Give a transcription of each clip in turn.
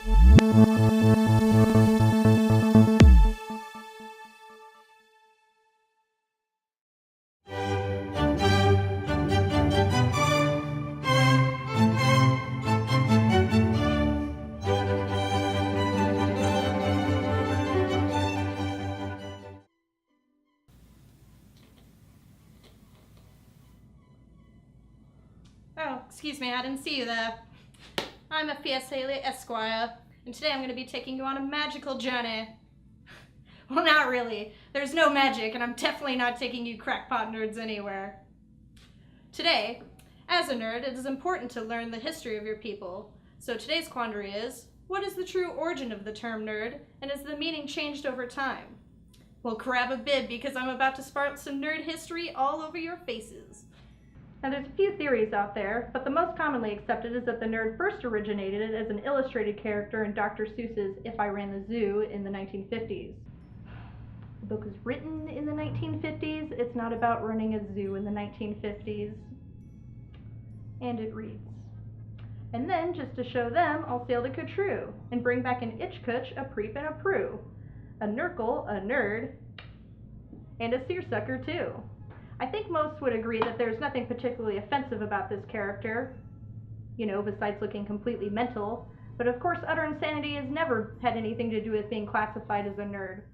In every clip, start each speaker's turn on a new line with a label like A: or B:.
A: Oh, excuse me, I didn't see you there. I'm a fierce Hayley Esquire, and today I'm going to be taking you on a magical journey. Well, not really. There's no magic, and I'm definitely not taking you crackpot nerds anywhere. Today, as a nerd, it is important to learn the history of your people. So today's quandary is, what is the true origin of the term nerd, and has the meaning changed over time? Well, grab a bib, because I'm about to spark some nerd history all over your faces. Now, there's a few theories out there, but the most commonly accepted is that the nerd first originated as an illustrated character in Dr. Seuss's If I Ran the Zoo in the 1950s. The book was written in the 1950s. It's not about running a zoo in the 1950s. And it reads, and then, just to show them, I'll sail to Catrue and bring back an itch-cutch, a preep, and a prue, a nurkle, a nerd, and a seersucker, too. I think most would agree that there's nothing particularly offensive about this character, besides looking completely mental, but of course utter insanity has never had anything to do with being classified as a nerd.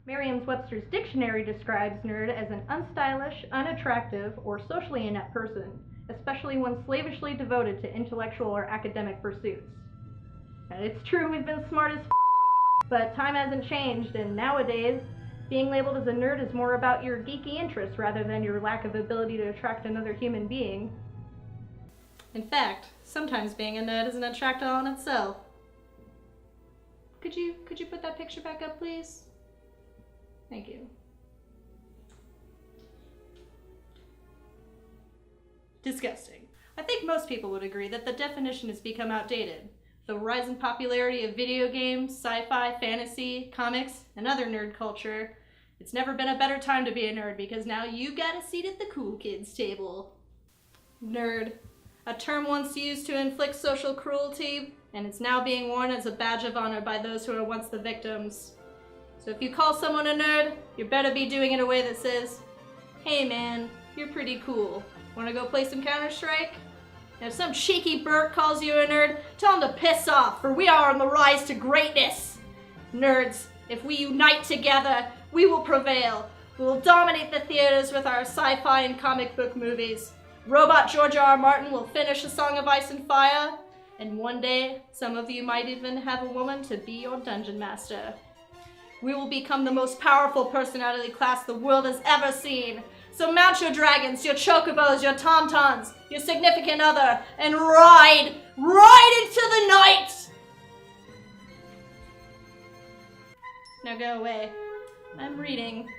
A: Merriam-Webster's dictionary describes nerd as an unstylish, unattractive, or socially inept person, especially one slavishly devoted to intellectual or academic pursuits. Now, it's true we've been smart as but time hasn't changed, and nowadays, being labeled as a nerd is more about your geeky interests rather than your lack of ability to attract another human being. In fact, sometimes being a nerd is an attract all in itself. Could you put that picture back up, please? Thank you. Disgusting. I think most people would agree that the definition has become outdated. The rise in popularity of video games, sci-fi, fantasy, comics, and other nerd culture, it's never been a better time to be a nerd because now you got a seat at the cool kids table. Nerd, a term once used to inflict social cruelty, and it's now being worn as a badge of honor by those who were once the victims. So if you call someone a nerd, you better be doing it in a way that says, hey man, you're pretty cool. Wanna go play some Counter-Strike? And if some cheeky Burt calls you a nerd, tell him to piss off, for we are on the rise to greatness. Nerds, if we unite together, we will prevail. We will dominate the theaters with our sci-fi and comic book movies. Robot George R. R. Martin will finish A Song of Ice and Fire, and one day, some of you might even have a woman to be your dungeon master. We will become the most powerful personality class the world has ever seen. So mount your dragons, your chocobos, your tauntauns, your significant other, and ride into the night! Now go away. I'm reading.